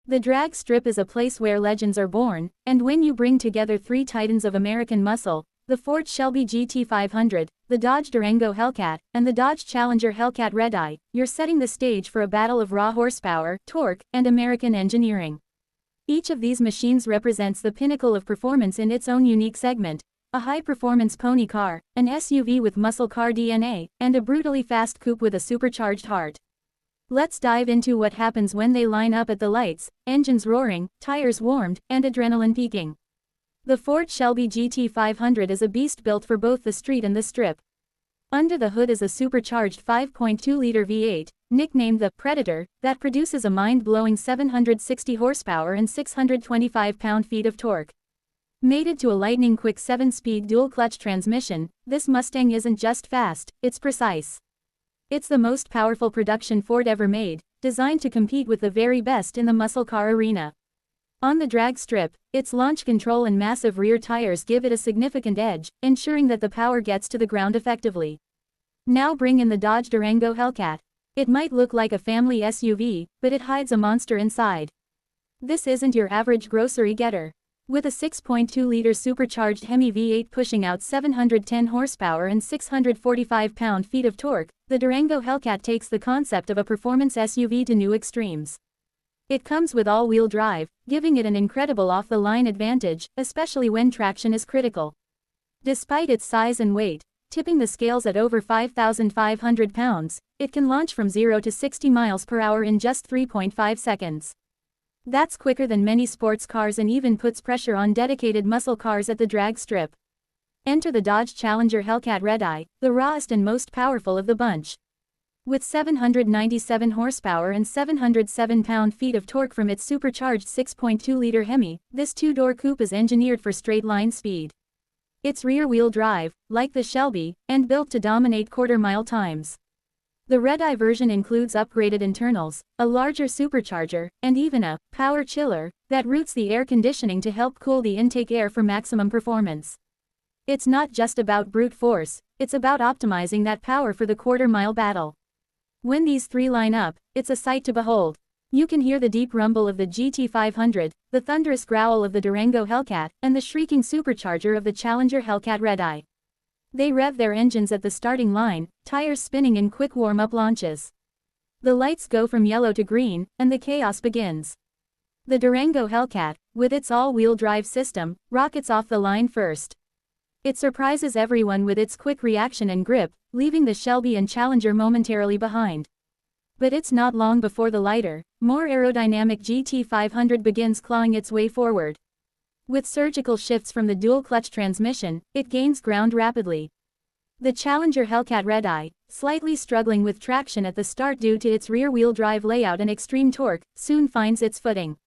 The drag strip is a place where legends are born, and when you bring together three titans of American muscle, the Ford Shelby GT500, the Dodge Durango Hellcat, and the Dodge Challenger Hellcat Redeye, you're setting the stage for a battle of raw horsepower, torque, and American engineering. Each of these machines represents the pinnacle of performance in its own unique segment: a high-performance pony car, an SUV with muscle car DNA, and a brutally fast coupe with a supercharged heart. Let's dive into what happens when they line up at the lights, engines roaring, tires warmed, and adrenaline peaking. The Ford Shelby GT500 is a beast built for both the street and the strip. Under the hood is a supercharged 5.2-liter V8, nicknamed the Predator, that produces a mind-blowing 760 horsepower and 625 pound-feet of torque. Mated to a lightning-quick 7-speed dual-clutch transmission, this Mustang isn't just fast, it's precise. It's the most powerful production Ford ever made, designed to compete with the very best in the muscle car arena. On the drag strip, its launch control and massive rear tires give it a significant edge, ensuring that the power gets to the ground effectively. Now bring in the Dodge Durango Hellcat. It might look like a family SUV, but it hides a monster inside. This isn't your average grocery getter. With a 6.2-liter supercharged Hemi V8 pushing out 710 horsepower and 645 pound-feet of torque, the Durango Hellcat takes the concept of a performance SUV to new extremes. It comes with all-wheel drive, giving it an incredible off-the-line advantage, especially when traction is critical. Despite its size and weight, tipping the scales at over 5,500 pounds, it can launch from 0 to 60 miles per hour in just 3.5 seconds. That's quicker than many sports cars and even puts pressure on dedicated muscle cars at the drag strip. Enter the Dodge Challenger Hellcat Redeye, the rawest and most powerful of the bunch. With 797 horsepower and 707 pound-feet of torque from its supercharged 6.2-liter Hemi, this two-door coupe is engineered for straight-line speed. It's rear-wheel drive, like the Shelby, and built to dominate quarter-mile times. The Redeye version includes upgraded internals, a larger supercharger, and even a power chiller that routes the air conditioning to help cool the intake air for maximum performance. It's not just about brute force, it's about optimizing that power for the quarter-mile battle. When these three line up, it's a sight to behold. You can hear the deep rumble of the GT500, the thunderous growl of the Durango Hellcat, and the shrieking supercharger of the Challenger Hellcat Redeye. They rev their engines at the starting line, tires spinning in quick warm-up launches. The lights go from yellow to green, and the chaos begins. The Durango Hellcat, with its all-wheel drive system, rockets off the line first. It surprises everyone with its quick reaction and grip, leaving the Shelby and Challenger momentarily behind. But it's not long before the lighter, more aerodynamic GT500 begins clawing its way forward. With surgical shifts from the dual-clutch transmission, it gains ground rapidly. The Challenger Hellcat Redeye, slightly struggling with traction at the start due to its rear-wheel drive layout and extreme torque, soon finds its footing.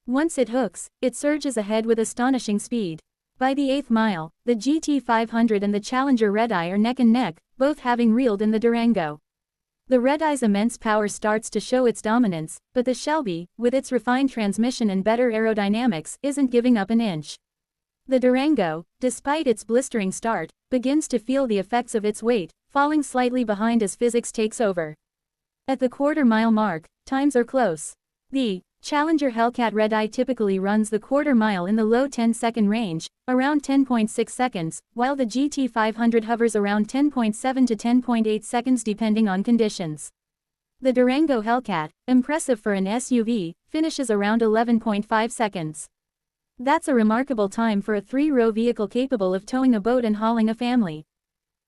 Once it hooks, it surges ahead with astonishing speed. By the 8th mile, the GT500 and the Challenger Redeye are neck and neck, both having reeled in the Durango. The Redeye's immense power starts to show its dominance, but the Shelby, with its refined transmission and better aerodynamics, isn't giving up an inch. The Durango, despite its blistering start, begins to feel the effects of its weight, falling slightly behind as physics takes over. At the quarter-mile mark, times are close. The Challenger Hellcat Redeye typically runs the quarter mile in the low 10-second range, around 10.6 seconds, while the GT500 hovers around 10.7 to 10.8 seconds depending on conditions. The Durango Hellcat, impressive for an SUV, finishes around 11.5 seconds. That's a remarkable time for a three-row vehicle capable of towing a boat and hauling a family.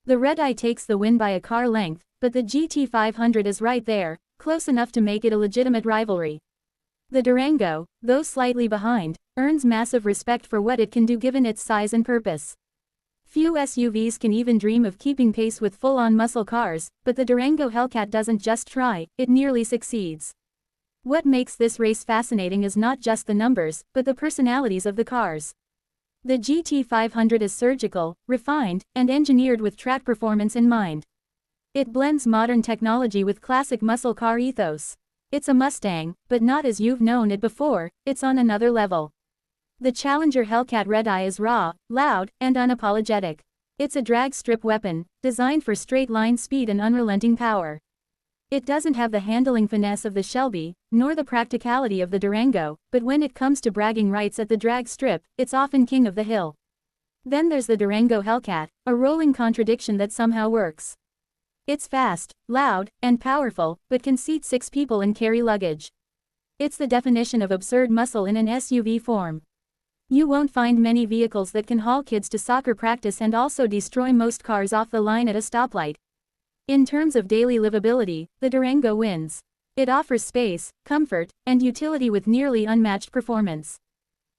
The Redeye takes the win by a car length, but the GT500 is right there, close enough to make it a legitimate rivalry. The Durango, though slightly behind, earns massive respect for what it can do given its size and purpose. Few SUVs can even dream of keeping pace with full-on muscle cars, but the Durango Hellcat doesn't just try, it nearly succeeds. What makes this race fascinating is not just the numbers, but the personalities of the cars. The GT500 is surgical, refined, and engineered with track performance in mind. It blends modern technology with classic muscle car ethos. It's a Mustang, but not as you've known it before, it's on another level. The Challenger Hellcat Redeye is raw, loud, and unapologetic. It's a drag strip weapon, designed for straight-line speed and unrelenting power. It doesn't have the handling finesse of the Shelby, nor the practicality of the Durango, but when it comes to bragging rights at the drag strip, it's often king of the hill. Then there's the Durango Hellcat, a rolling contradiction that somehow works. It's fast, loud, and powerful, but can seat 6 people and carry luggage. It's the definition of absurd muscle in an SUV form. You won't find many vehicles that can haul kids to soccer practice and also destroy most cars off the line at a stoplight. In terms of daily livability, the Durango wins. It offers space, comfort, and utility with nearly unmatched performance.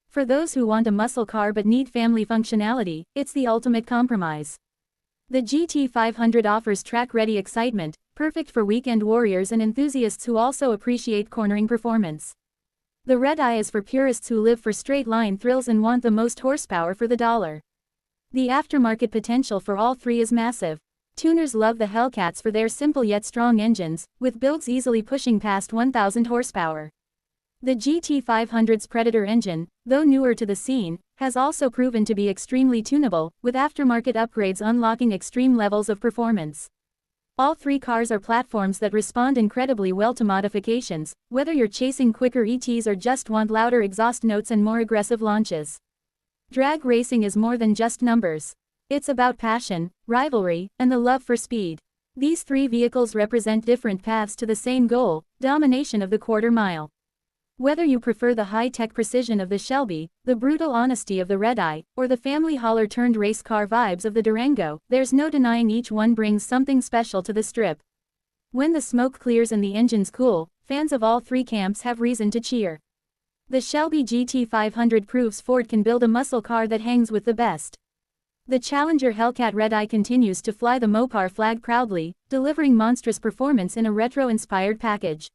For those who want a muscle car but need family functionality, it's the ultimate compromise. The GT500 offers track-ready excitement, perfect for weekend warriors and enthusiasts who also appreciate cornering performance. The Redeye is for purists who live for straight-line thrills and want the most horsepower for the dollar. The aftermarket potential for all three is massive. Tuners love the Hellcats for their simple yet strong engines, with builds easily pushing past 1,000 horsepower. The GT500's Predator engine, though newer to the scene, has also proven to be extremely tunable, with aftermarket upgrades unlocking extreme levels of performance. All three cars are platforms that respond incredibly well to modifications, whether you're chasing quicker ETs or just want louder exhaust notes and more aggressive launches. Drag racing is more than just numbers. It's about passion, rivalry, and the love for speed. These three vehicles represent different paths to the same goal: domination of the quarter mile. Whether you prefer the high-tech precision of the Shelby, the brutal honesty of the Redeye, or the family hauler turned race car vibes of the Durango, there's no denying each one brings something special to the strip. When the smoke clears and the engines cool, fans of all three camps have reason to cheer. The Shelby GT500 proves Ford can build a muscle car that hangs with the best. The Challenger Hellcat Redeye continues to fly the Mopar flag proudly, delivering monstrous performance in a retro-inspired package.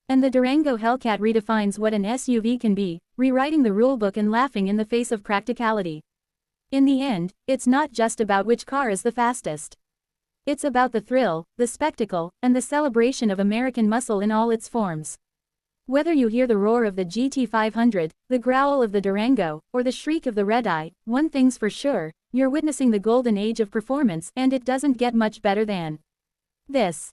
And the Durango Hellcat redefines what an SUV can be, rewriting the rulebook and laughing in the face of practicality. In the end, it's not just about which car is the fastest. It's about the thrill, the spectacle, and the celebration of American muscle in all its forms. Whether you hear the roar of the GT500, the growl of the Durango, or the shriek of the Redeye, one thing's for sure: you're witnessing the golden age of performance, and it doesn't get much better than this.